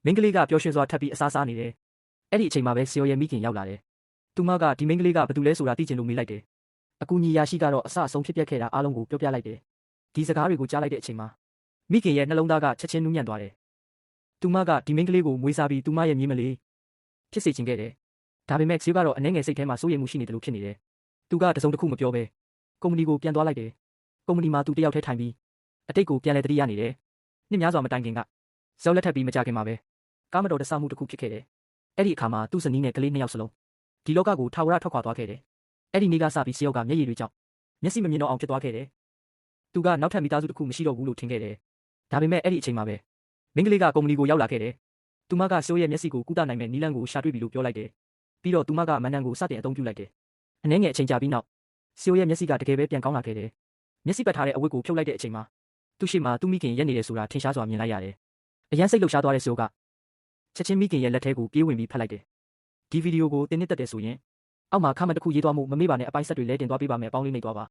မင်းကလေးကပျော်ရွှင်စွာထပ်ပြီးအစားစားနေတယ်အဲ့ဒီအချိန်မှာပဲဆီယောရဲ့မိခင်ရောက်လာတယ်သူမကဒီမင်းကလေးကဘာတူလဲဆိုတာသိချင်လို့မေးလိုက်တယ်အကူညီရရှိကတော့အဆအဆုံးဖြစ်ပျက်ခဲ့တာအားလုံးကိုပြောပြလိုက်တယ်ဒီစကားတွေကိုကြားလိုက်တဲ့အချိန်မှာမိခင်ရဲ့နှလုံးသားကချက်ချင်းနူးညံ့သွားတယ်သူမကဒီမင်းကလေးကိုမွေးစားပြီးသူမရဲ့မြေးမလေးဖြစ်စေချင်ခဲ့တယ်ဒါပေမဲ့ဆီယောကတော့အနှဲငယ်စိတ်ထဲမှာစိုးရိမ်မှုရှိနေတယ်လို့ဖြစ်နေတယ်သူကတစုံတစ်ခုမပြောဘဲကုမ္ပဏီကိုပြန်သွားလိုက်တယ်ကုမ္ပဏီမှာသူတယောက်တည်းထိုင်ပြီးအတိတ်ကိုပြန်လဲတတိယနေတယ်နှစ်များစွာမတိုင်ခင်ကဇော်လက်ထပ်ပြီးမကြခင်မှာပဲကားမတော်တဆမှုတစ်ခုဖြစ်ခဲ့တယ်အဲ့ဒီအခါမှာသူ့ဇနီးနဲ့ကလေးနှစ်ယောက်စလုံးဒီလောကကိုထာဝရထွက်ခွာသွားခဲ့တယ်အဲ့ဒီနေ့ကစပြီးဆီယောကမျက်ရည်တွေကြောင့်မျက်စိမမြင်တော့အောင်ဖြစ်သွားခဲ့တယ်သူကနောက်ထပ်မိသားစုတစ်ခုမရှိတော့ဘူးလို့ထင်ခဲ့တယ်ဒါပေမဲ့အဲ့ဒီအချိန်မှာပဲမင်းကလေးကကုမ္ပဏီကိုရောက်လာခဲ့တယ်သူမကဆီယောရဲ့မျက်စိကိုကုသနိုင်မဲ့နီလန်းကိုရှာတွေ့ပြီလို့ပြောလိုက်တယ်ပြီးတော့သူမကမန်နန်ကိုစတင်အသုံးပြုလိုက်တယ်အနှဲငယ်အချိန်ကြာပြီးနောက်ဆီယောရဲ့မျက်စိကတကယ်ပဲပြန်ကောင်းလာခဲ့တယ်မျက်စိပတ်ထားတဲ့အဝတ်ကိုဖြုတ်လိုက်တဲ့အချိန်မှာသူ့ရှေ့မှာသူ့မိခင်ရက်နေတယ်ဆိုတာထင်ရှားစွာမြင်လိုက်ရတယ်အရန်စိတ်လှုပ်ရှားသွားတဲ့ဆီယောကချက်ချင်းမိခင်ရဲ့လက်ထဲကိုပြေးဝင်ပြီးဖတ်လိုက်တယ်ဒီဗီဒီယိုကိုတင်နစ်တက်တယ်ဆိုရင်အောက်မှာခမတစ်ခုရေးသွားမှုမမေ့ပါနဲ့အပိုင်းဆက်တွေလဲတင်သွားပေးပါမယ်အပေါင်းလေးနေသွားပါ